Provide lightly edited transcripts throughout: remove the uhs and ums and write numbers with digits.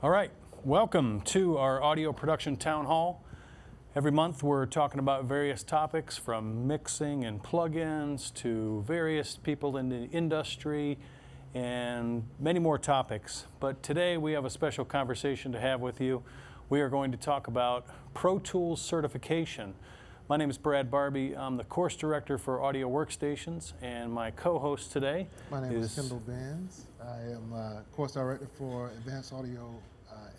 All right, welcome to our audio production town hall. Every month we're talking about various topics from mixing and plugins to various people in the industry and many more topics. But today we have a special conversation to have with you. We are going to talk about Pro Tools certification. My name is Brad Barbie. I'm the course director for Audio Workstations, and my co-host today My name is Kendall Vans. I am course director for Advanced Audio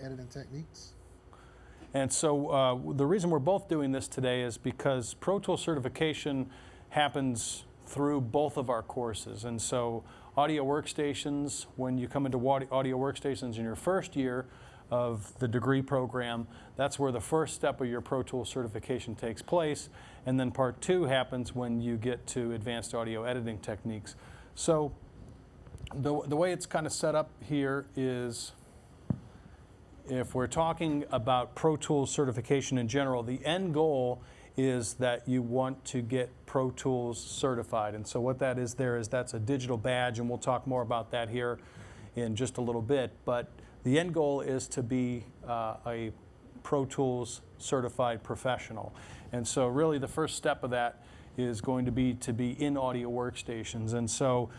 Editing Techniques. And so the reason we're both doing this today is because Pro Tools certification happens through both of our courses. And so Audio Workstations, when you come into Audio Workstations in your first year of the degree program, that's where the first step of your Pro Tools certification takes place. And then part two happens when you get to Advanced Audio Editing Techniques. So the way it's kind of set up here is, if we're talking about Pro Tools certification in general, the end goal is that you want to get Pro Tools certified. And so what that is there is that's a digital badge, and we'll talk more about that here in just a little bit. But the end goal is to be a Pro Tools certified professional. And so really the first step of that is going to be in Audio Workstations. And so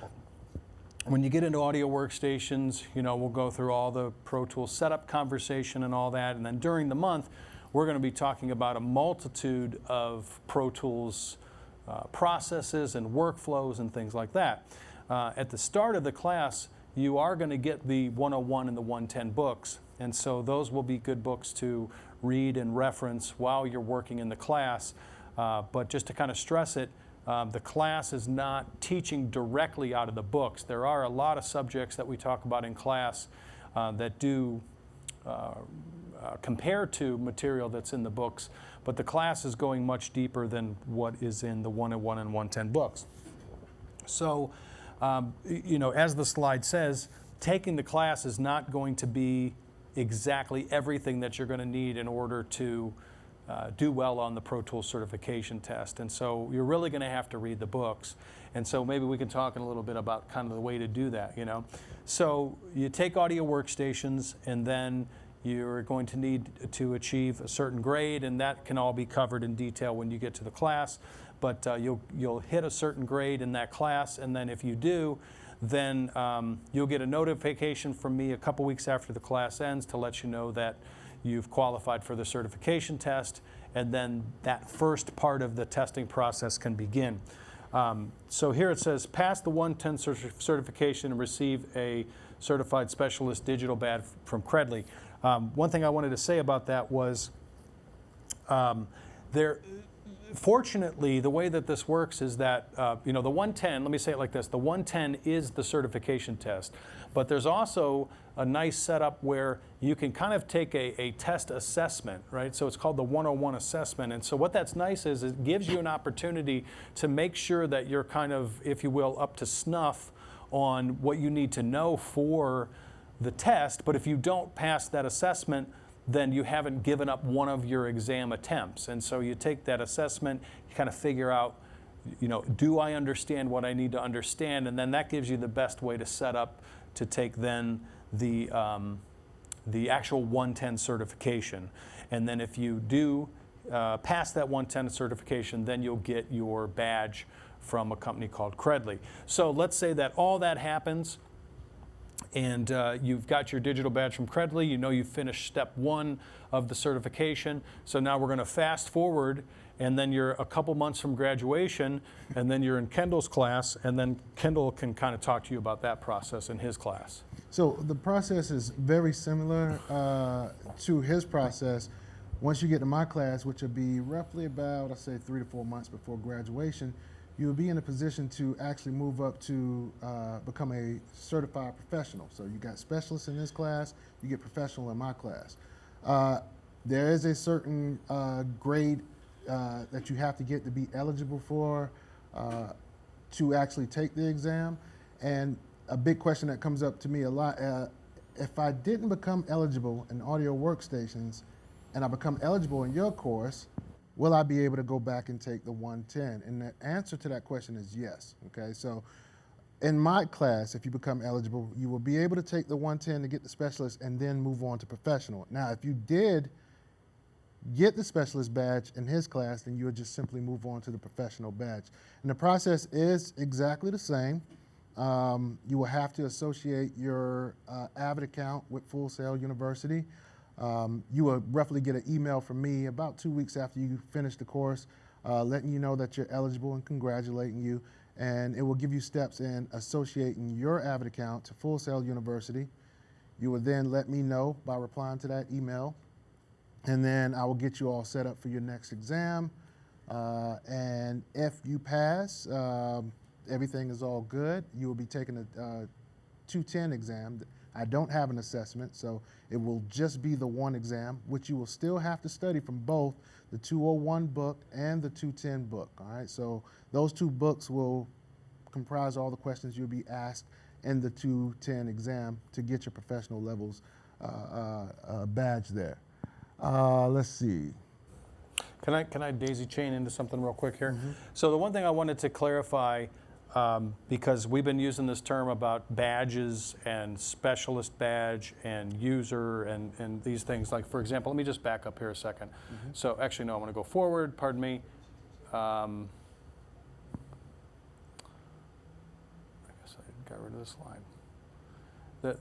when you get into Audio Workstations, you know, we'll go through all the Pro Tools setup conversation and all that. And then during the month, we're going to be talking about a multitude of Pro Tools processes and workflows and things like that. At the start of the class, you are going to get the 101 and the 110 books. And so those will be good books to read and reference while you're working in the class. But just to kind of stress it, the class is not teaching directly out of the books. There are a lot of subjects that we talk about in class that do compare to material that's in the books, but the class is going much deeper than what is in the 101 and 110 books. So, you know, as the slide says, taking the class is not going to be exactly everything that you're going to need in order to do well on the Pro Tools certification test. And so you're really going to have to read the books. And so maybe we can talk in a little bit about kind of the way to do that, you know. So you take Audio Workstations, and then you're going to need to achieve a certain grade, and that can all be covered in detail when you get to the class. But you'll hit a certain grade in that class, and then if you do, then you'll get a notification from me a couple weeks after the class ends to let you know that you've qualified for the certification test, and then that first part of the testing process can begin. So here it says, pass the 110 certification and receive a certified specialist digital badge from Credly. One thing I wanted to say about that was, fortunately, the way that this works is that, you know, the 110, let me say it like this, the 110 is the certification test, but there's also a nice setup where you can kind of take a test assessment, right? So it's called the 101 assessment. And so what that's nice is it gives you an opportunity to make sure that you're kind of, if you will, up to snuff on what you need to know for the test. But if you don't pass that assessment, then you haven't given up one of your exam attempts. And so you take that assessment, you kind of figure out, you know, do I understand what I need to understand? And then that gives you the best way to set up to take then the actual 110 certification. And then if you do pass that 110 certification, then you'll get your badge from a company called Credly. So let's say that all that happens, and you've got your digital badge from Credly. You know you've finished step one of the certification. So now we're going to fast forward, and then you're a couple months from graduation, and then you're in Kendall's class, and then Kendall can kind of talk to you about that process in his class. So the process is very similar to his process. Once you get to my class, which will be roughly about, I'd say 3 to 4 months before graduation, you'll be in a position to actually move up to become a certified professional. So you got specialists in this class, you get professional in my class. There is a certain grade that you have to get to be eligible for to actually take the exam. And a big question that comes up to me a lot, if I didn't become eligible in Audio Workstations and I become eligible in your course, will I be able to go back and take the 110? And the answer to that question is yes, okay? So In my class, if you become eligible, you will be able to take the 110 to get the specialist and then move on to professional. Now, if you did get the specialist badge in his class, then you would just simply move on to the professional badge. And the process is exactly the same. You will have to associate your AVT account with Full Sail University. You will roughly get an email from me about 2 weeks after you finish the course, letting you know that you're eligible and congratulating you. And it will give you steps in associating your AVT account to Full Sail University. You will then let me know by replying to that email. And then I will get you all set up for your next exam. And if you pass, everything is all good. You will be taking a 210 exam. I don't have an assessment, so it will just be the one exam, which you will still have to study from both the 201 book and the 210 book. All right, so those two books will comprise all the questions you'll be asked in the 210 exam to get your professional levels badge there. Let's see. Can I daisy chain into something real quick here? So the one thing I wanted to clarify, because we've been using this term about badges and specialist badge and user and these things. Like, for example, let me just back up here a second. So actually, no, I want to go forward, pardon me. I guess I got rid of this line.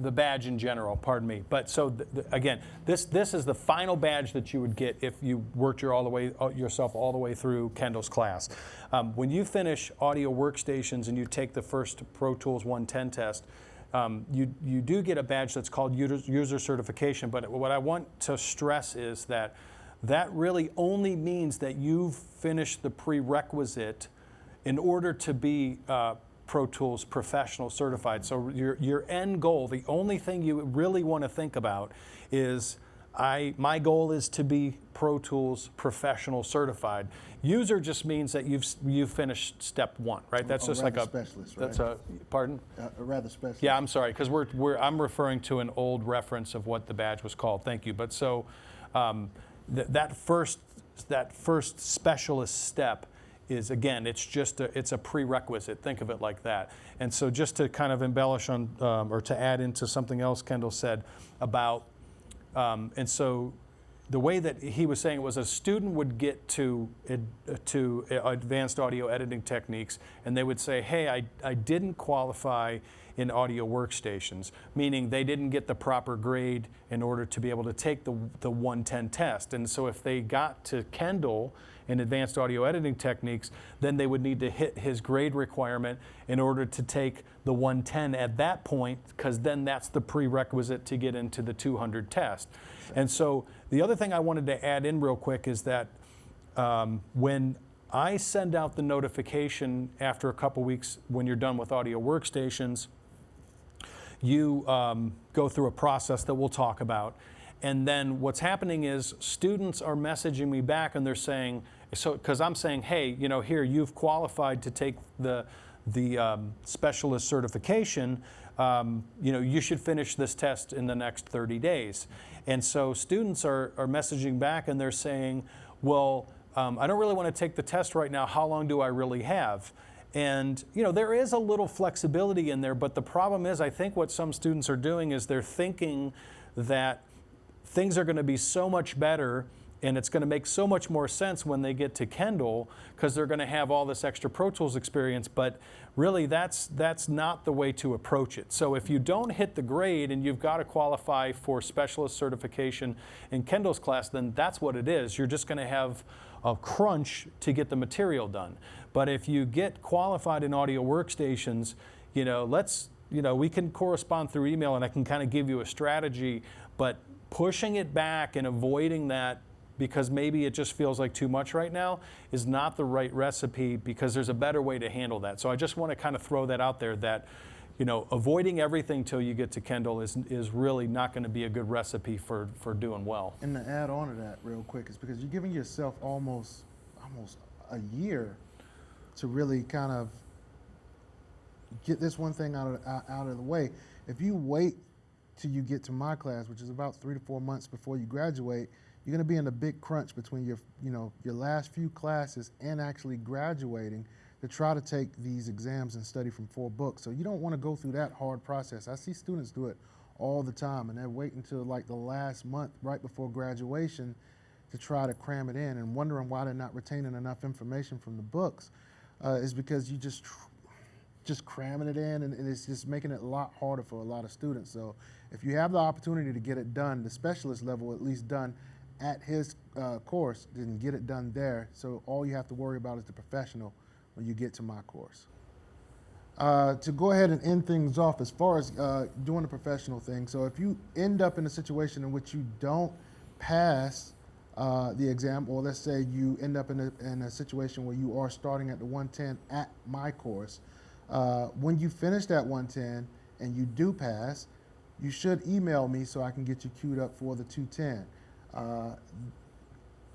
The badge in general, pardon me. But so again, this is the final badge that you would get if you worked yourself all the way through Kendall's class. When you finish audio workstations and you take the first Pro Tools 110 test, you do get a badge that's called user certification. But what I want to stress is that really only means that you've finished the prerequisite in order to be Pro Tools Professional Certified. So your end goal, the only thing you really want to think about is, my goal is to be Pro Tools Professional Certified. User just means that you've finished step one, right? That's just like a specialist, right? That's a pardon? A rather specialist. Yeah, I'm sorry, because I'm referring to an old reference of what the badge was called. Thank you. But so that first specialist step is, again, it's a prerequisite. Think of it like that. And so just to kind of embellish on, or to add into something else Kendall said about, and so the way that he was saying it was, a student would get to advanced audio editing techniques, and they would say, hey, I didn't qualify in audio workstations, meaning they didn't get the proper grade in order to be able to take the 110 test. And so if they got to Kendall in advanced audio editing techniques, then they would need to hit his grade requirement in order to take the 110 at that point, because then that's the prerequisite to get into the 200 test. And so the other thing I wanted to add in real quick is that when I send out the notification after a couple weeks when you're done with audio workstations, you go through a process that we'll talk about. And then what's happening is students are messaging me back and they're saying, because I'm saying, hey, here, you've qualified to take the specialist certification, you should finish this test in the next 30 days. And so students are messaging back and they're saying, well, I don't really want to take the test right now. How long do I really have? And there is a little flexibility in there, but the problem is, I think what some students are doing is they're thinking that things are going to be so much better and it's going to make so much more sense when they get to Kendall because they're going to have all this extra Pro Tools experience, but really that's not the way to approach it. So if you don't hit the grade and you've got to qualify for specialist certification in Kendall's class, then that's what it is. You're just going to have a crunch to get the material done. But if you get qualified in audio workstations, we can correspond through email and I can kind of give you a strategy, but pushing it back and avoiding that because maybe it just feels like too much right now is not the right recipe, because there's a better way to handle that. So I just want to kind of throw that out there that, avoiding everything till you get to Kendall is really not going to be a good recipe for doing well. And to add on to that real quick is because you're giving yourself almost a year to really kind of get this one thing out of the way. If you wait till you get to my class, which is about 3 to 4 months before you graduate, you're going to be in a big crunch between your last few classes and actually graduating. to try to take these exams and study from 4 books. So you don't want to go through that hard process. I see students do it all the time, and they're waiting until like the last month right before graduation to try to cram it in, and wondering why they're not retaining enough information from the books. Is because you just cramming it in, and it's just making it a lot harder for a lot of students. So if you have the opportunity to get it done, the specialist level at least done at his course, then get it done there. So all you have to worry about is the professional when you get to my course. To go ahead and end things off, as far as doing the professional thing, so if you end up in a situation in which you don't pass the exam, or let's say you end up in a situation where you are starting at the 110 at my course, when you finish that 110 and you do pass, you should email me so I can get you queued up for the 210.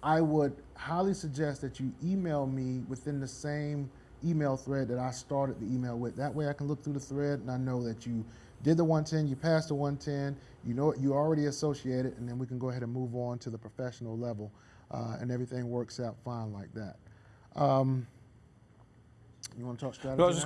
I would highly suggest that you email me within the same email thread that I started the email with. That way I can look through the thread and I know that you did the 110, you passed the 110, you know you already associated, and then we can go ahead and move on to the professional level, and everything works out fine like that. You want to talk strategy? No, I was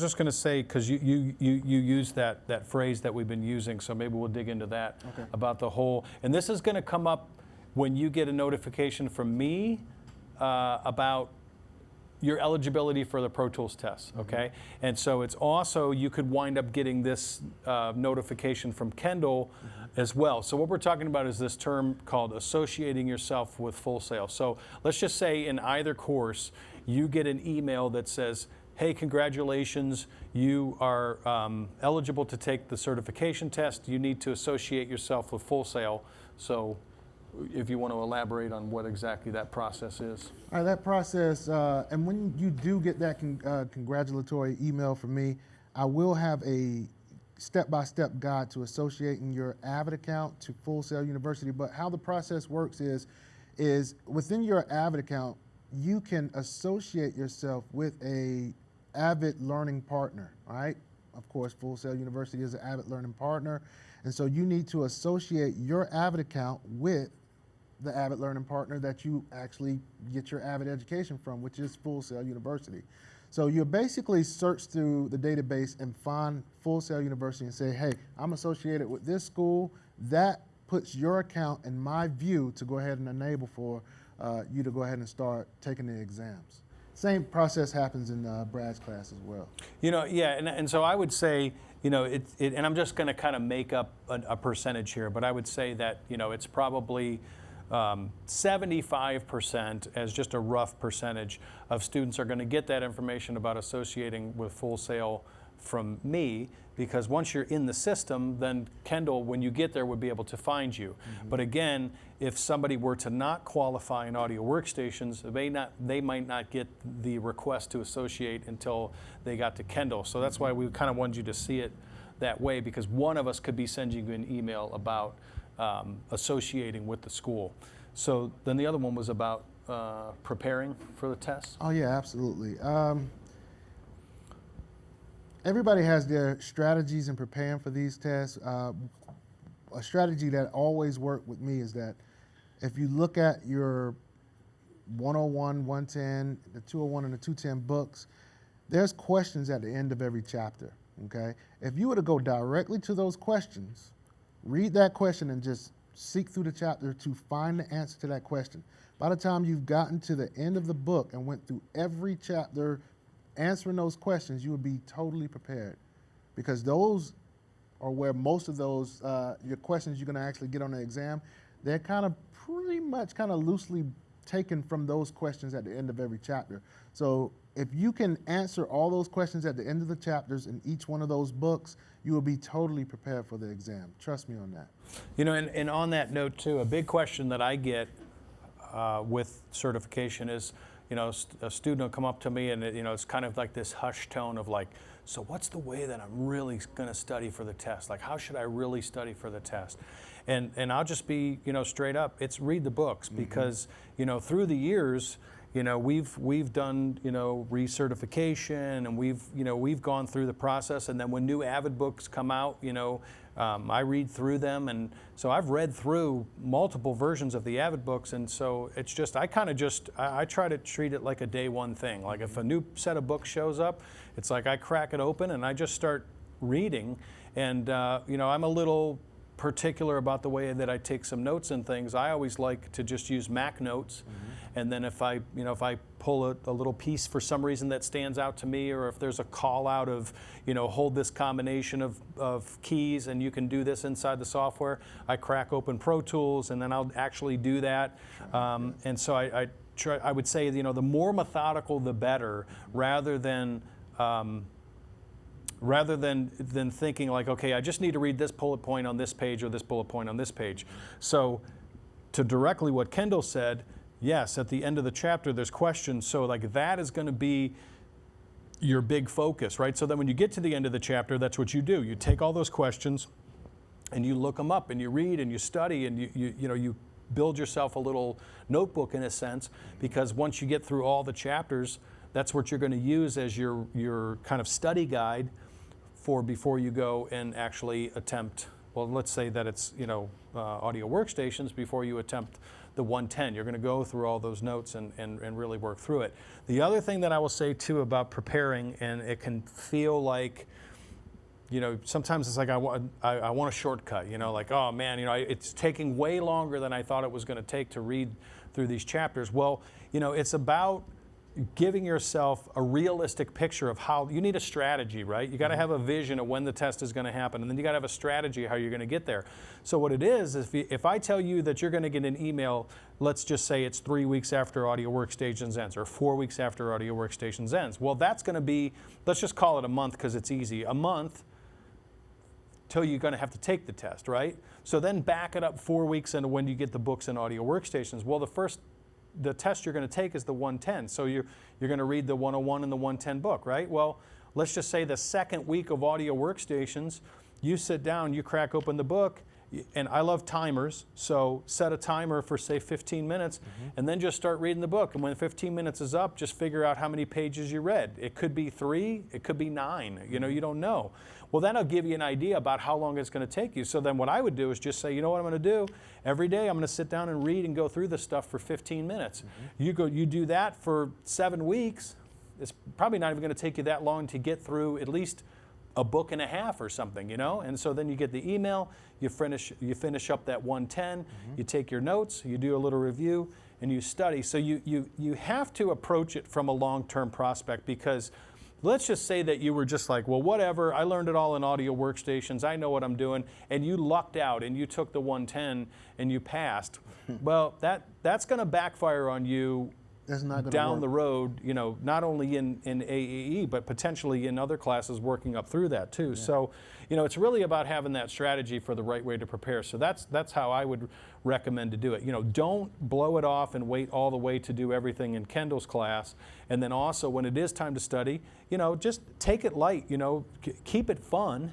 just going to say, because you used that phrase that we've been using, so maybe we'll dig into that. Okay. About the whole, and this is going to come up when you get a notification from me about your eligibility for the Pro Tools test, okay? Mm-hmm. And so it's also, you could wind up getting this notification from Kendall as well. So what we're talking about is this term called associating yourself with Full Sail. So let's just say in either course, you get an email that says, hey, congratulations, you are eligible to take the certification test. You need to associate yourself with Full Sail. So if you want to elaborate on what exactly that process is. All right, that process, and when you do get that congratulatory email from me, I will have a step-by-step guide to associating your AVT account to Full Sail University. But how the process works is within your AVT account, you can associate yourself with a AVT learning partner, right? Of course, Full Sail University is an AVT learning partner. And so you need to associate your AVT account with the AVT learning partner that you actually get your AVT education from, which is Full Sail University. So you basically search through the database and find Full Sail University and say, hey, I'm associated with this school. That puts your account in my view to go ahead and enable for you to go ahead and start taking the exams. Same process happens in Brad's class as well. You know, yeah, and so I would say, you know, and I'm just going to kind of make up a percentage here, but I would say that, you know, it's probably 75%, as just a rough percentage, of students are going to get that information about associating with Full Sail from me, because once you're in the system, then Kendall, when you get there, would be able to find you. Mm-hmm. But again, if somebody were to not qualify in audio workstations, they might not get the request to associate until they got to Kendall. So that's why we kind of wanted you to see it that way, because one of us could be sending you an email about associating with the school. So then the other one was about preparing for the test. Oh yeah, absolutely. Everybody has their strategies in preparing for these tests. A strategy that always worked with me is that if you look at your 101, 110, the 201 and the 210 books, there's questions at the end of every chapter, okay? If you were to go directly to those questions, read that question and just seek through the chapter to find the answer to that question. By the time you've gotten to the end of the book and went through every chapter answering those questions, you would be totally prepared, because those are where most of those your questions you're going to actually get on the exam, they're kind of pretty much kind of loosely taken from those questions at the end of every chapter. So if you can answer all those questions at the end of the chapters in each one of those books, you will be totally prepared for the exam. Trust me on that. You know, and on that note too, a big question that I get with certification is, you know, a student will come up to me and, you know, it's kind of like this hushed tone of like, so what's the way that I'm really going to study for the test? Like, how should I really study for the test? And I'll just be, you know, straight up, it's read the books, because, you know, through the years, we've done, recertification, and we've gone through the process. And then when new AVT books come out, I read through them, and so I've read through multiple versions of the AVT books, and so it's just I try to treat it like a day one thing. Like if a new set of books shows up, it's like I crack it open and I just start reading, and I'm a little particular about the way that I take some notes and things. I always like to just use Mac notes, and then if I pull a little piece for some reason that stands out to me, or if there's a call out of, hold this combination of keys and you can do this inside the software, I crack open Pro Tools and then I'll actually do that. And so I would say, the more methodical the better, rather than thinking like, okay, I just need to read this bullet point on this page or this bullet point on this page. So to directly what Kendall said, yes, at the end of the chapter there's questions, so like that is going to be your big focus, right? So then when you get to the end of the chapter, that's what you do. You take all those questions and you look them up and you read and you study, and you build yourself a little notebook in a sense, because once you get through all the chapters, that's what you're going to use as your kind of study guide for before you go and actually attempt, well, let's say that it's, audio workstations, before you attempt the 110. You're going to go through all those notes and really work through it. The other thing that I will say too about preparing, and it can feel like, sometimes it's like I want a shortcut, like, oh man, it's taking way longer than I thought it was going to take to read through these chapters. Well, it's about giving yourself a realistic picture of how you need a strategy, right? You got to have a vision of when the test is going to happen, and then you got to have a strategy how you're going to get there. So what it is if I tell you that you're going to get an email, let's just say it's 3 weeks after Audio Workstations ends, or 4 weeks after Audio Workstations ends. Well, that's going to be, let's just call it a month because it's easy, a month till you're going to have to take the test, right? So then back it up 4 weeks into when you get the books and Audio Workstations. Well, the test you're going to take is the 110. So you're going to read the 101 and the 110 book, right? Well, let's just say the second week of Audio Workstations, you sit down, you crack open the book, and I love timers, so set a timer for, say, 15 minutes, and then just start reading the book. And when 15 minutes is up, just figure out how many pages you read. It could be 3, it could be 9, you don't know. Well, that'll give you an idea about how long it's going to take you. So then what I would do is just say, you know what I'm going to do? Every day I'm going to sit down and read and go through this stuff for 15 minutes. You do that for 7 weeks. It's probably not even going to take you that long to get through at least a book and a half or something, And so then you get the email, you finish up that 110, you take your notes, you do a little review, and you study. So you have to approach it from a long-term prospect, because let's just say that you were just like, well, whatever, I learned it all in Audio Workstations, I know what I'm doing, and you lucked out and you took the 110 and you passed. Well, that's going to backfire on you. That's not gonna down work. the road, not only in AAE, but potentially in other classes working up through that too. Yeah. So, it's really about having that strategy for the right way to prepare. So that's how I would recommend to do it. Don't blow it off and wait all the way to do everything in Kendall's class. And then also when it is time to study, just take it light, keep it fun,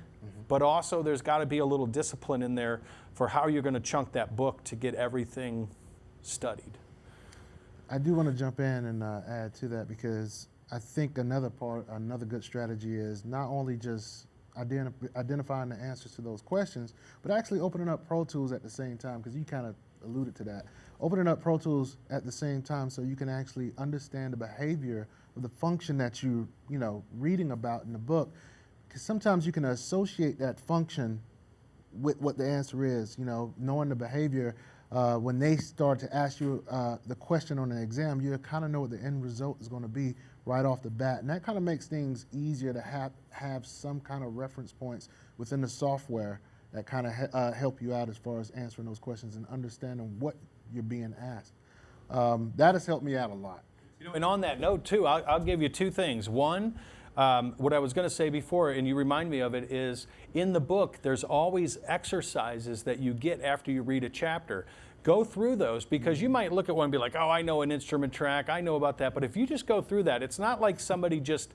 but also there's got to be a little discipline in there for how you're going to chunk that book to get everything studied. I do want to jump in and add to that, because I think another good strategy is not only just identifying the answers to those questions, but actually opening up Pro Tools at the same time, because you kind of alluded to that. Opening up Pro Tools at the same time so you can actually understand the behavior of the function that you're reading about in the book, because sometimes you can associate that function with what the answer is, knowing the behavior. When they start to ask you the question on an exam, you kind of know what the end result is going to be right off the bat. And that kind of makes things easier to have some kind of reference points within the software that kind of help you out as far as answering those questions and understanding what you're being asked. That has helped me out a lot. And on that note too, I'll give you 2 things. One, what I was going to say before, and you remind me of it, is in the book there's always exercises that you get after you read a chapter. go through those, because you might look at one and be like, oh, I know an instrument track, I know about that. But if you just go through that, it's not like somebody just,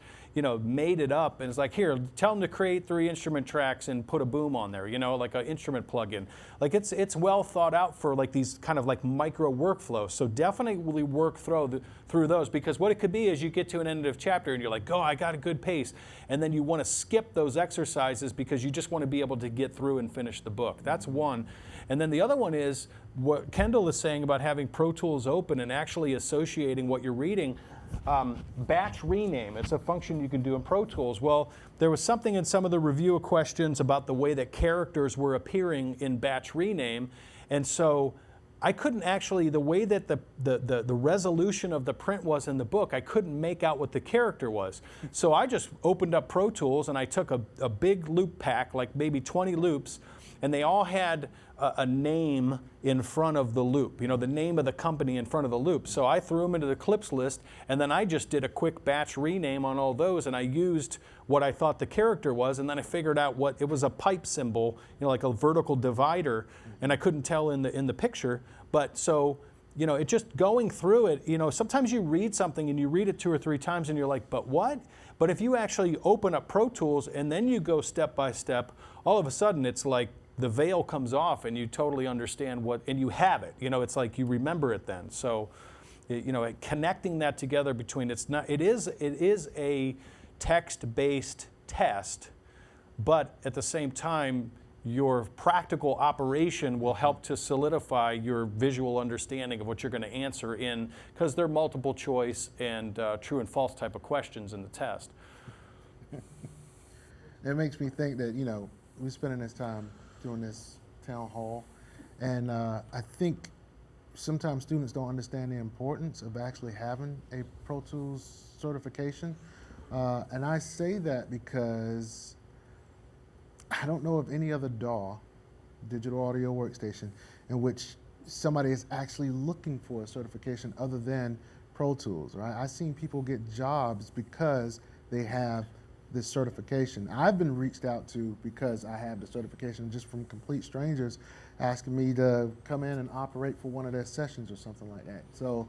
made it up and it's like, here, tell them to create 3 instrument tracks and put a boom on there, like an instrument plug-in. Like it's well thought out for like these kind of like micro workflows. So definitely work through those, because what it could be is you get to an end of chapter and you're like, oh, I got a good pace. And then you want to skip those exercises because you just want to be able to get through and finish the book. That's one. And then the other one is what Kendall is saying about having Pro Tools open and actually associating what you're reading. Batch rename, it's a function you can do in Pro Tools. Well, there was something in some of the review questions about the way that characters were appearing in batch rename. And so I couldn't actually, the way that the resolution of the print was in the book, I couldn't make out what the character was. So I just opened up Pro Tools and I took a big loop pack, like maybe 20 loops, and they all had a name in front of the loop, the name of the company in front of the loop. So I threw them into the clips list, and then I just did a quick batch rename on all those, and I used what I thought the character was, and then I figured out what, it was a pipe symbol, like a vertical divider, and I couldn't tell in the picture. But so, it just going through it, sometimes you read something and you read it 2 or 3 times and you're like, but what? But if you actually open up Pro Tools and then you go step by step, all of a sudden it's like the veil comes off and you totally understand and you have it. It's like you remember it then. So, connecting that together between it is a text-based test, but at the same time, your practical operation will help to solidify your visual understanding of what you're going to answer because they're multiple choice and true and false type of questions in the test. It makes me think that, we're spending this time doing this town hall, and I think sometimes students don't understand the importance of actually having a Pro Tools certification. And I say that because I don't know of any other DAW, digital audio workstation, in which somebody is actually looking for a certification other than Pro Tools, right? I've seen people get jobs because they have this certification. I've been reached out to because I have the certification, just from complete strangers asking me to come in and operate for one of their sessions or something like that. So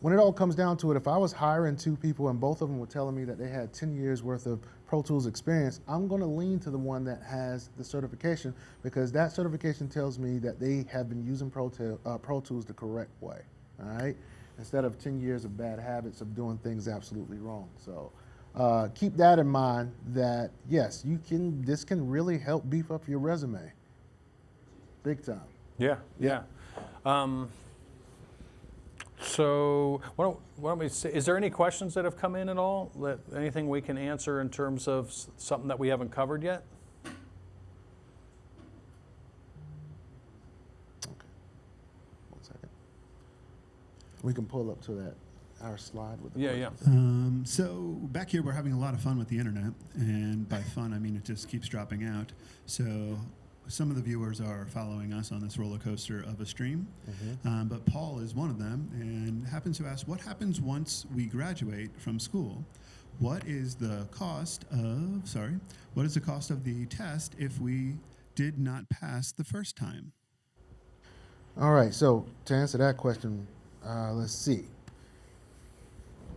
when it all comes down to it, if I was hiring 2 people and both of them were telling me that they had 10 years worth of Pro Tools experience, I'm going to lean to the one that has the certification, because that certification tells me that they have been using Pro Tools the correct way, all right? Instead of 10 years of bad habits of doing things absolutely wrong. So keep that in mind, that yes, this can really help beef up your resume. Big time. Yeah. So why don't we say, is there any questions that have come in at all? Anything we can answer in terms of something that we haven't covered yet? Okay. 1 second. We can pull up to our slide with the questions. So back here, we're having a lot of fun with the internet, and by fun, I mean it just keeps dropping out. So some of the viewers are following us on this roller coaster of a stream, but Paul is one of them and happens to ask, what happens once we graduate from school? What is the cost of the test if we did not pass the first time? All right, so to answer that question, let's see.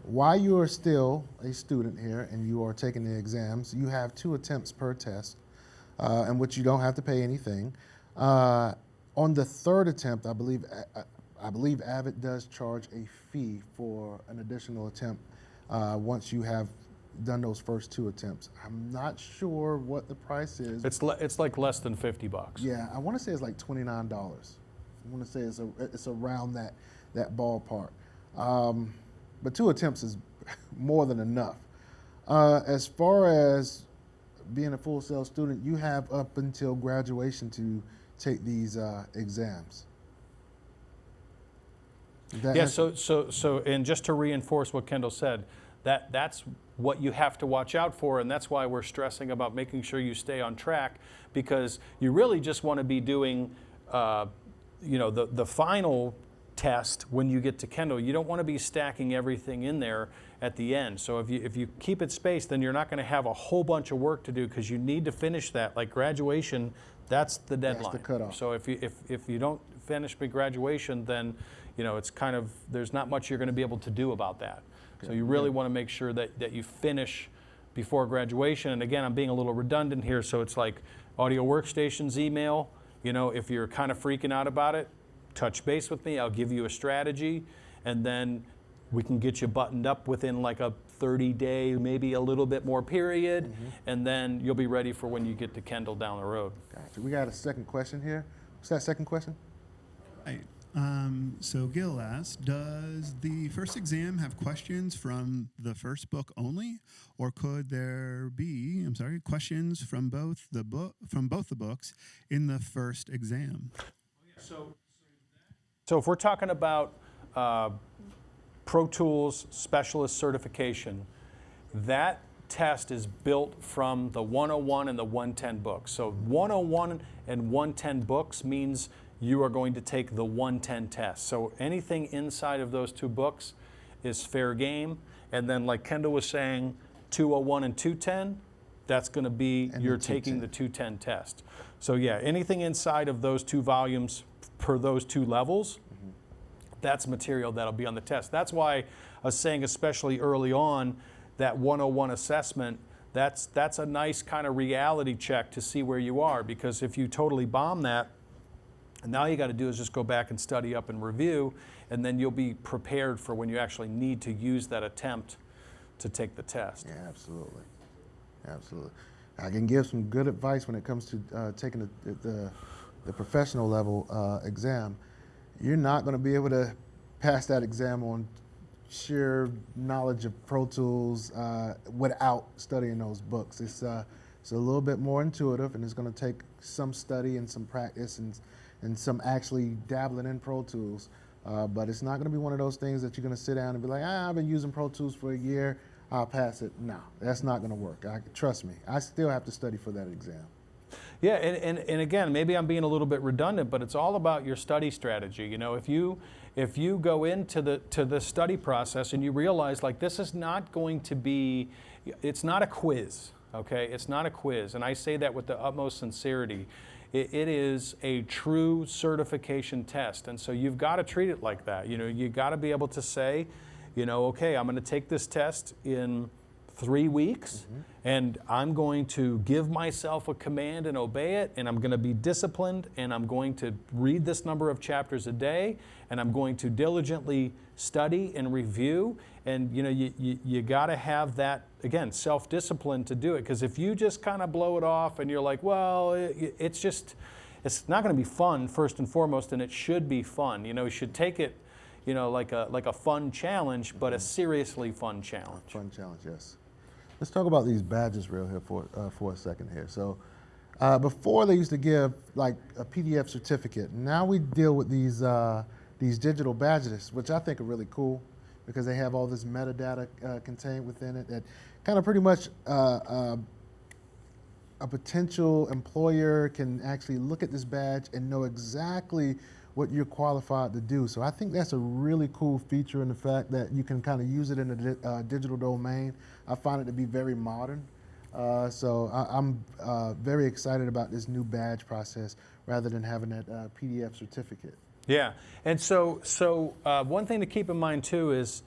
While you are still a student here and you are taking the exams, you have 2 attempts per test, in which you don't have to pay anything. On the 3rd attempt, I believe AVT does charge a fee for an additional attempt once you have done those first 2 attempts. I'm not sure what the price is. It's like less than $50. Yeah, I want to say it's like $29. I want to say it's around that ballpark. But 2 attempts is more than enough. As far as being a Full Sail student, you have up until graduation to take these exams. So and just to reinforce what Kendall said, that's what you have to watch out for, and that's why we're stressing about making sure you stay on track, because you really just want to be doing the final test when you get to Kendall. You don't want to be stacking everything in there at the end. So if you keep it spaced, then you're not going to have a whole bunch of work to do, because you need to finish that. Like graduation, That's the deadline. That's the cutoff. So if you don't finish by graduation, then it's kind of, there's not much you're going to be able to do about that. Okay. So you really want to make sure that you finish before graduation. And again, I'm being a little redundant here, so it's like Audio Workstation's email. If you're kind of freaking out about it, touch base with me. I'll give you a strategy, and then we can get you buttoned up within like a 30-day, maybe a little bit more period, and then you'll be ready for when you get to Kendall down the road. Gotcha. We got a second question here. What's that second question? Right. So Gil asked, does the first exam have questions from the first book only, or could there be, questions from both the books in the first exam? So if we're talking about Pro Tools Specialist Certification, that test is built from the 101 and the 110 books. So 101 and 110 books means you are going to take the 110 test. So anything inside of those two books is fair game. And then like Kendall was saying, 201 and 210, that's going to be, you're taking the 210 test. So yeah, anything inside of those two volumes per those two levels, that's material that'll be on the test. That's why I was saying, especially early on, that 101 assessment, that's a nice kind of reality check to see where you are, because if you totally bomb that, and now you got to do is just go back and study up and review, and then you'll be prepared for when you actually need to use that attempt to take the test. Yeah, absolutely. Absolutely. I can give some good advice when it comes to taking the professional level exam. You're not going to be able to pass that exam on sheer knowledge of Pro Tools without studying those books. It's a little bit more intuitive, and it's going to take some study and some practice and some actually dabbling in Pro Tools. But it's not going to be one of those things that you're going to sit down and be like, I've been using Pro Tools for a year, I'll pass it. No, that's not going to work. Trust me, I still have to study for that exam. Yeah, and again, maybe I'm being a little bit redundant, but it's all about your study strategy. If you go into the study process and you realize like this is not going to be, it's not a quiz, okay? It's not a quiz, and I say that with the utmost sincerity. It is a true certification test, and so you've got to treat it like that. You got to be able to say, okay, I'm going to take this test in 3 weeks, and I'm going to give myself a command and obey it, and I'm going to be disciplined, and I'm going to read this number of chapters a day, and I'm going to diligently study and review. And you got to have that, again, self-discipline to do it, because if you just kind of blow it off and you're like, well, it's not going to be fun first and foremost, and it should be fun. You should take it like a fun challenge, but a seriously fun challenge. Fun challenge, yes. Let's talk about these badges real here for a second here. So before they used to give like a PDF certificate. Now we deal with these digital badges, which I think are really cool because they have all this metadata contained within it that kind of pretty much a potential employer can actually look at this badge and know exactly what you're qualified to do. So I think that's a really cool feature in the fact that you can kind of use it in the digital domain. I find it to be very modern. So I'm very excited about this new badge process rather than having that PDF certificate. Yeah, and so one thing to keep in mind too is,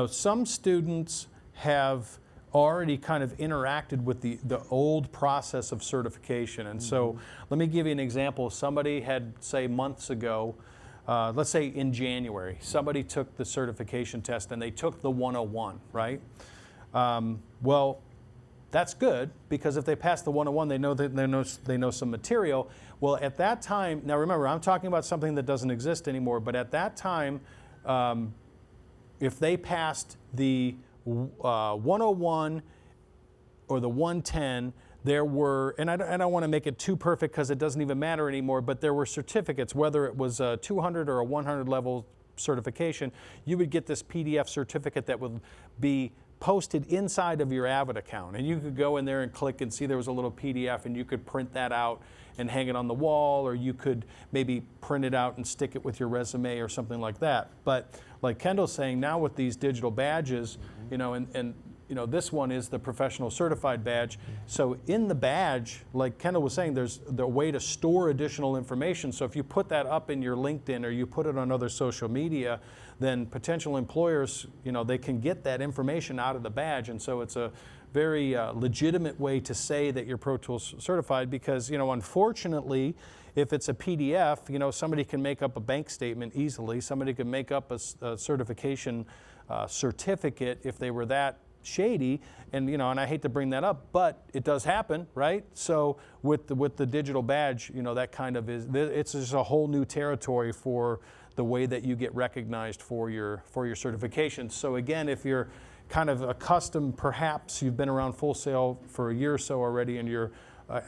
some students have already kind of interacted with the old process of certification. And so let me give you an example. Somebody had, say, months ago, let's say in January, somebody took the certification test and they took the 101, right? Well, that's good because if they pass the 101, they know that they know some material. Well, at that time, now remember, I'm talking about something that doesn't exist anymore, but at that time, if they passed the 101 or the 110, there were, and I don't want to make it too perfect because it doesn't even matter anymore, but there were certificates, whether it was a 200 or a 100 level certification, you would get this PDF certificate that would be posted inside of your AVT account. And you could go in there and click and see there was a little PDF and you could print that out and hang it on the wall, or you could maybe print it out and stick it with your resume or something like that. But like Kendall's saying, now with these digital badges, and this one is the professional certified badge. So in the badge, like Kendall was saying, there's the way to store additional information. So if you put that up in your LinkedIn or you put it on other social media, then potential employers, they can get that information out of the badge. And so it's a very legitimate way to say that you're Pro Tools certified, because, unfortunately, if it's a PDF, somebody can make up a bank statement easily. Somebody could make up a certification certificate if they were that shady, and and I hate to bring that up, but it does happen, right? So with the digital badge, that kind of it's just a whole new territory for the way that you get recognized for your certification. So again, if you're kind of accustomed, perhaps you've been around Full Sail for a year or so already, and you're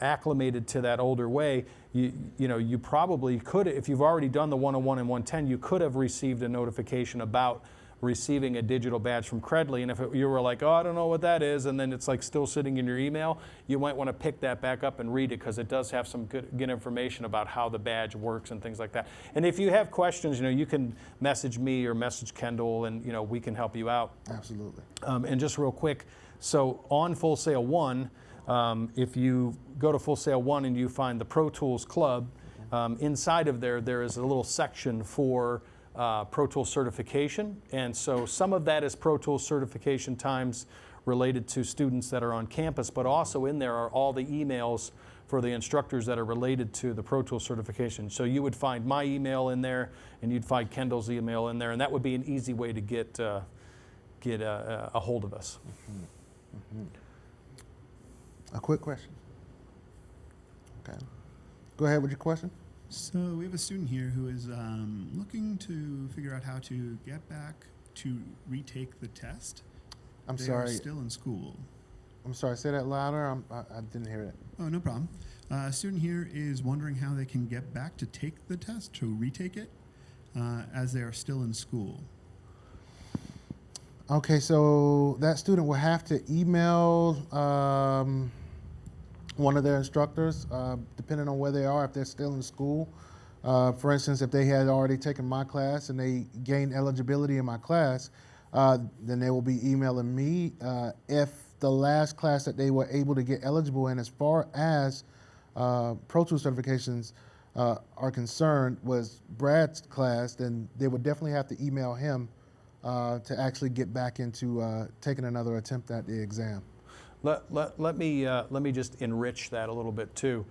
acclimated to that older way, you probably could, if you've already done the 101 and 110, you could have received a notification about receiving a digital badge from Credly. And if you were like, oh, I don't know what that is, and then it's like still sitting in your email, you might want to pick that back up and read it, because it does have some good information about how the badge works and things like that. And if you have questions, you can message me or message Kendall, and we can help you out. Absolutely. And just real quick, so on Full Sail 1, if you go to Full Sail 1 and you find the Pro Tools Club, inside of there is a little section for Pro Tools certification. And so some of that is Pro Tools certification times related to students that are on campus, but also in there are all the emails for the instructors that are related to the Pro Tools certification. So you would find my email in there, and you'd find Kendall's email in there, and that would be an easy way to get a hold of us. Mm-hmm. A quick question. Okay. Go ahead with your question. So we have a student here who is looking to figure out how to get back to retake the test. I'm They sorry. are still in school. I'm sorry. Say that louder. I didn't hear it. Oh, no problem. A student here is wondering how they can get back to take the test, to retake it, as they are still in school. Okay, so that student will have to email one of their instructors, depending on where they are, if they're still in school. For instance, if they had already taken my class and they gained eligibility in my class, then they will be emailing me. If the last class that they were able to get eligible in, as far as Pro Tools certifications are concerned, was Brad's class, then they would definitely have to email him to actually get back into taking another attempt at the exam. Let me just enrich that a little bit too.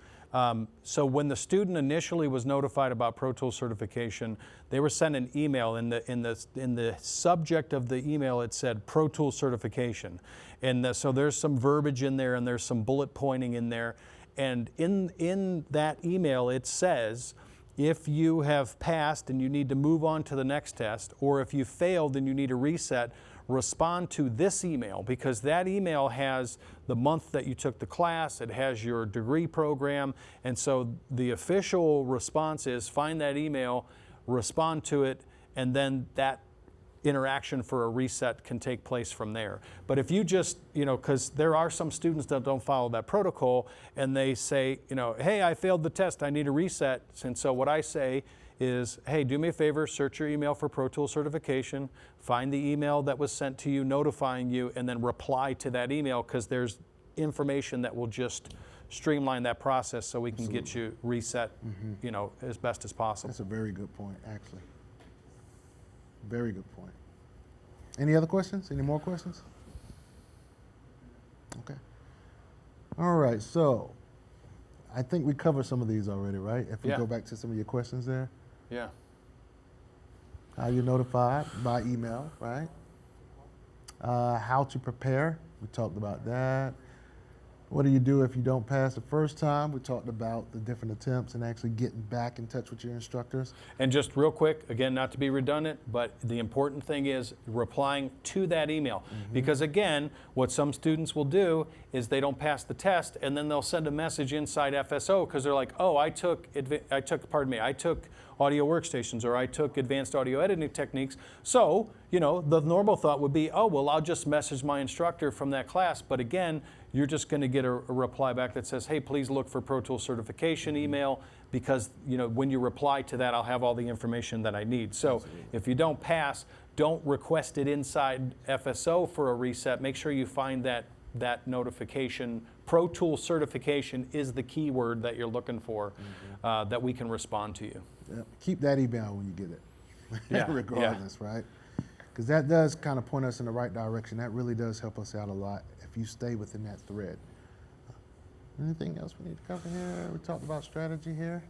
So when the student initially was notified about Pro Tools certification, they were sent an email. In the subject of the email, it said Pro Tools certification, and so there's some verbiage in there, and there's some bullet pointing in there, and in that email it says, if you have passed and you need to move on to the next test, or if you failed and you need a reset, respond to this email, because that email has the month that you took the class, it has your degree program, and so the official response is find that email, respond to it, and then that interaction for a reset can take place from there. But if you just, because there are some students that don't follow that protocol, and they say, hey, I failed the test, I need a reset. And so what I say is, hey, do me a favor, search your email for Pro Tools certification, find the email that was sent to you notifying you, and then reply to that email, because there's information that will just streamline that process so we can get you reset, as best as possible. That's a very good point, actually. Very good point. Any other questions? Any more questions? Okay. All right, so I think we covered some of these already, right? If we Yeah. go back to some of your questions there. Yeah. How you're notified by email, right? How to prepare, we talked about that. What do you do if you don't pass the first time? We talked about the different attempts and actually getting back in touch with your instructors. And just real quick, again, not to be redundant, but the important thing is replying to that email. Because again, what some students will do is they don't pass the test, and then they'll send a message inside FSO, because they're like, oh, I took audio workstations, or I took advanced audio editing techniques. So, the normal thought would be, oh, well, I'll just message my instructor from that class. But again, you're just going to get a reply back that says, hey, please look for Pro Tools certification email, because when you reply to that, I'll have all the information that I need. So if you don't pass, don't request it inside FSO for a reset. Make sure you find that notification. Pro Tools certification is the keyword that you're looking for, that we can respond to you. Yeah. Keep that email when you get it, Yeah, regardless, right? Because that does kind of point us in the right direction. That really does help us out a lot if you stay within that thread. Anything else we need to cover here? We talked about strategy here.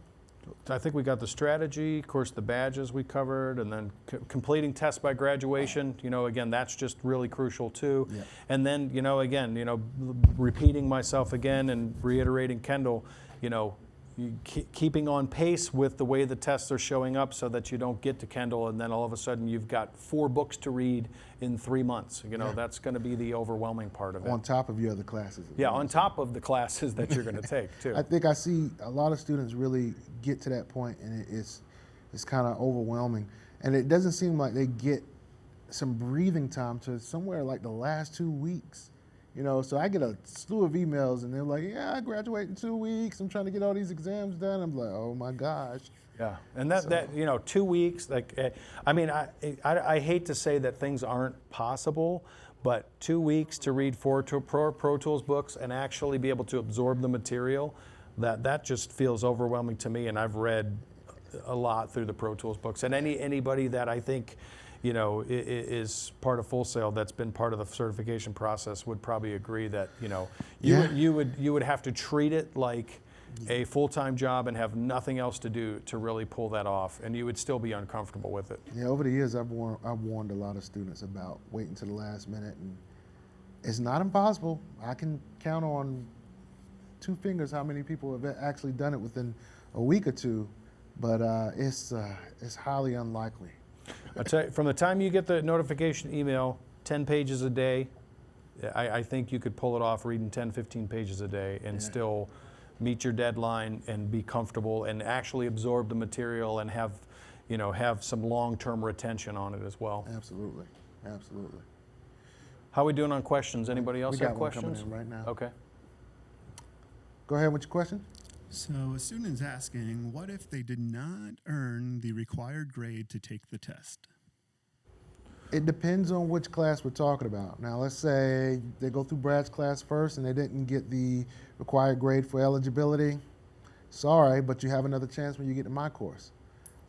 I think we got the strategy, of course, the badges we covered, and then completing tests by graduation. Again, that's just really crucial too. Yeah. And then, again, repeating myself again and reiterating Kendall, keeping on pace with the way the tests are showing up, so that you don't get to Kendall and then all of a sudden you've got 4 books to read in 3 months. That's going to be the overwhelming part of it. On top of your other classes. Yeah, on top of the classes that you're going to take too. I think I see a lot of students really get to that point, and it's kind of overwhelming. And it doesn't seem like they get some breathing time to somewhere like the last 2 weeks. So I get a slew of emails, and they're like, yeah, I graduate in 2 weeks. I'm trying to get all these exams done. I'm like, oh my gosh. Yeah, and that 2 weeks, I hate to say that things aren't possible, but 2 weeks to read 4 Pro Tools books and actually be able to absorb the material, that just feels overwhelming to me. And I've read a lot through the Pro Tools books, and anybody that I think is part of Full Sail that's been part of the certification process would probably agree that you would have to treat it like a full-time job and have nothing else to do to really pull that off, and you would still be uncomfortable with it. Yeah, over the years I've warned a lot of students about waiting to the last minute, and it's not impossible. I can count on 2 fingers how many people have actually done it within a week or two, but it's highly unlikely. I tell you, from the time you get the notification email, 10 pages a day, I think you could pull it off reading 10, 15 pages a day and still meet your deadline and be comfortable and actually absorb the material and have some long-term retention on it as well. Absolutely, absolutely. How are we doing on questions? Anybody else have one coming questions? in right now. Okay. Go ahead with your question. So a student is asking, what if they did not earn the required grade to take the test? It depends on which class we're talking about. Now, let's say they go through Brad's class first and they didn't get the required grade for eligibility. Sorry, but you have another chance when you get to my course.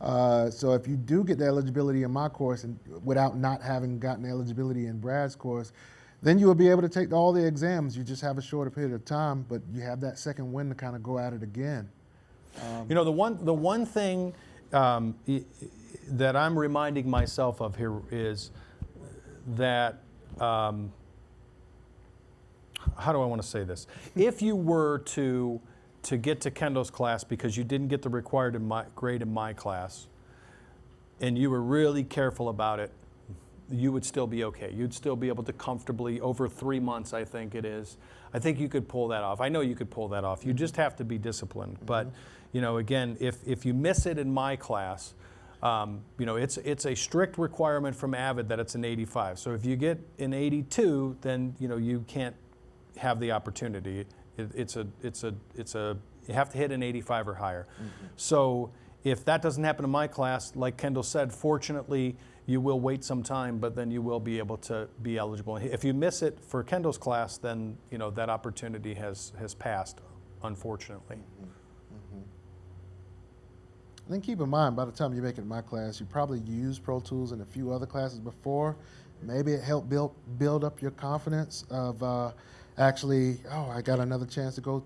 So if you do get the eligibility in my course and without not having gotten eligibility in Brad's course, then you will be able to take all the exams. You just have a shorter period of time, but you have that second win to kind of go at it again. The one thing that I'm reminding myself of here is that, how do I want to say this? If you were to get to Kendall's class because you didn't get the required grade in my class, and you were really careful about it, you would still be okay. You'd still be able to comfortably, over 3 months, I think it is. I think you could pull that off. I know you could pull that off. You just have to be disciplined. But, again, if you miss it in my class, it's a strict requirement from AVT that it's an 85. So if you get an 82, then, you can't have the opportunity. You have to hit an 85 or higher. So if that doesn't happen in my class, like Kendall said, fortunately, you will wait some time, but then you will be able to be eligible. If you miss it for Kendall's class, then that opportunity has passed, unfortunately. And then keep in mind, by the time you make it in my class, you probably used Pro Tools in a few other classes before. Maybe it helped build up your confidence of actually, I got another chance to go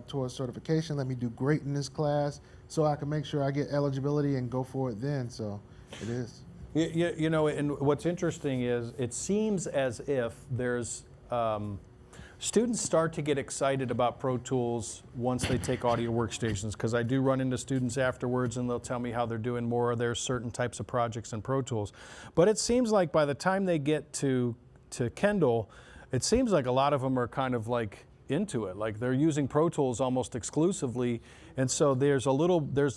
towards certification. Let me do great in this class so I can make sure I get eligibility and go for it then. So it is. And what's interesting is it seems as if there's students start to get excited about Pro Tools once they take audio workstations, because I do run into students afterwards and they'll tell me how they're doing more of their certain types of projects in Pro Tools. But it seems like by the time they get to Kendall, it seems like a lot of them are kind of like into it. Like they're using Pro Tools almost exclusively. And so there's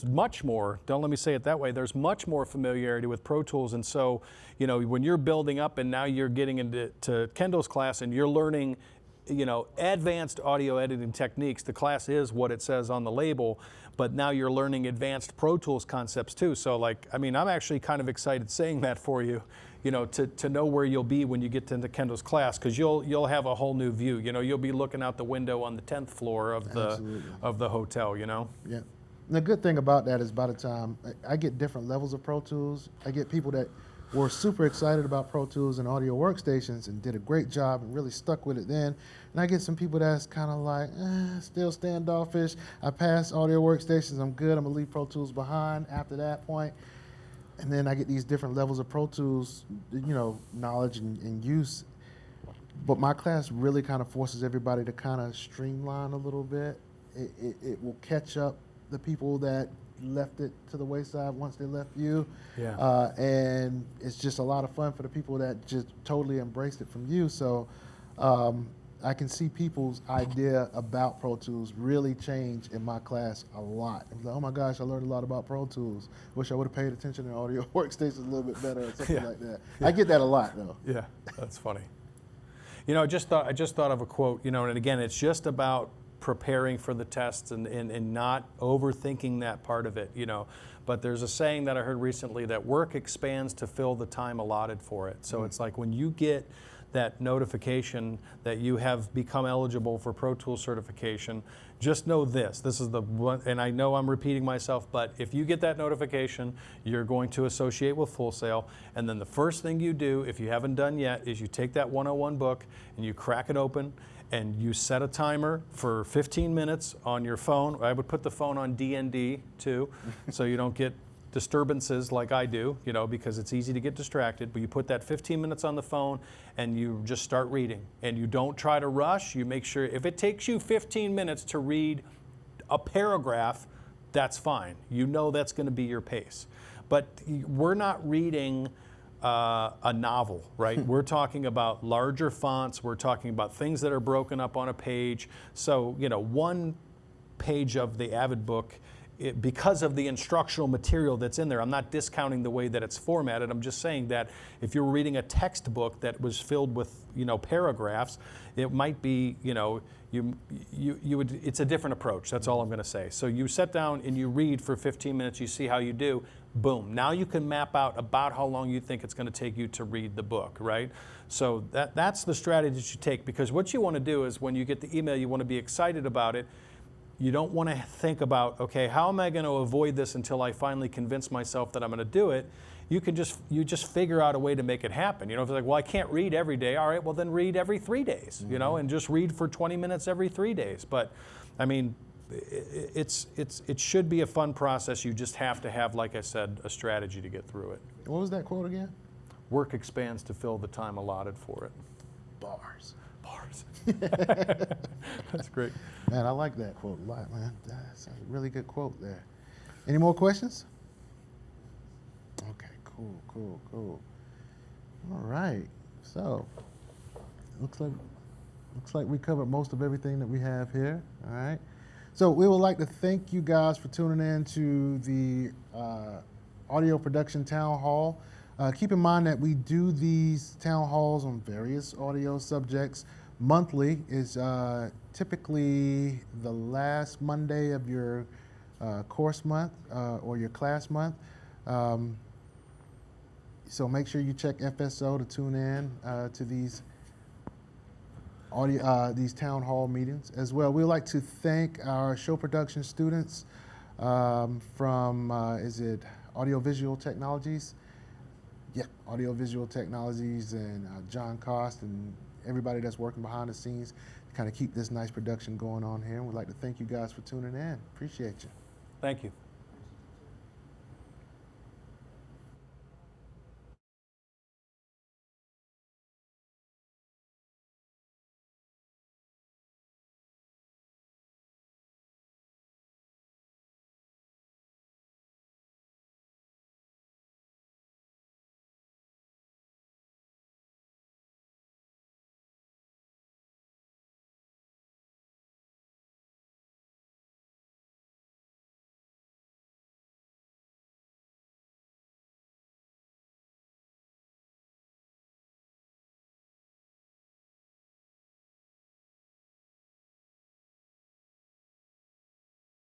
much more, don't let me say it that way, there's much more familiarity with Pro Tools. And so, when you're building up and now you're getting into Kendall's class and you're learning advanced audio editing techniques. The class is what it says on the label, but now you're learning advanced Pro Tools concepts too. So I'm actually kind of excited saying that for you, to know where you'll be when you get into Kendall's class, because you'll have a whole new view. You'll be looking out the window on the 10th floor of the hotel. Yeah. And the good thing about that is by the time I get different levels of Pro Tools, I get people that were super excited about Pro Tools and audio workstations and did a great job and really stuck with it then. And I get some people that's kind of like, still standoffish. I passed audio workstations, I'm good, I'm gonna leave Pro Tools behind after that point. And then I get these different levels of Pro Tools, knowledge and use. But my class really kind of forces everybody to kind of streamline a little bit. It will catch up the people that left it to the wayside once they left you. Yeah. And it's just a lot of fun for the people that just totally embraced it from you. So I can see people's idea about Pro Tools really change in my class a lot. I'm like, oh my gosh, I learned a lot about Pro Tools. Wish I would have paid attention to audio workstations a little bit better or something like that. I get that a lot though. Yeah, that's funny. I just thought of a quote, and again, it's just about preparing for the tests and not overthinking that part of it, But there's a saying that I heard recently that work expands to fill the time allotted for it. So it's like when you get that notification that you have become eligible for Pro Tools certification, just know this is the one, and I know I'm repeating myself, but if you get that notification, you're going to associate with Full Sail, and then the first thing you do, if you haven't done yet, is you take that 101 book and you crack it open, and you set a timer for 15 minutes on your phone. I would put the phone on DND too, so you don't get disturbances like I do, because it's easy to get distracted. But you put that 15 minutes on the phone and you just start reading. And you don't try to rush. You make sure, if it takes you 15 minutes to read a paragraph, that's fine. That's going to be your pace. But we're not reading a novel, right? We're talking about larger fonts. We're talking about things that are broken up on a page. So, one page of the Avid book, because of the instructional material that's in there, I'm not discounting the way that it's formatted. I'm just saying that if you're reading a textbook that was filled with, paragraphs, it might be, you would, it's a different approach. That's all I'm going to say. So you sit down and you read for 15 minutes, you see how you do, boom. Now you can map out about how long you think it's going to take you to read the book, right? So that's the strategy that you take, because what you want to do is when you get the email, you want to be excited about it. You don't want to think about, okay, how am I going to avoid this until I finally convince myself that I'm going to do it? You just figure out a way to make it happen. If it's like, well, I can't read every day. All right, well then read every 3 days, and just read for 20 minutes every 3 days. But I mean, it should be a fun process. You just have to have, like I said, a strategy to get through it. What was that quote again? Work expands to fill the time allotted for it. Bars. That's great. Man, I like that quote a lot, man. That's a really good quote there. Any more questions? Okay, cool. All right. So, looks like we covered most of everything that we have here. All right. So we would like to thank you guys for tuning in to the audio production town hall. Keep in mind that we do these town halls on various audio subjects. Monthly is typically the last Monday of your course month or your class month. So make sure you check FSO to tune in to these these town hall meetings as well. We'd like to thank our show production students from is it Audiovisual Technologies? Yeah, Audiovisual Technologies, and John Cost and everybody that's working behind the scenes to kind of keep this nice production going on here. And we'd like to thank you guys for tuning in. Appreciate you. Thank you.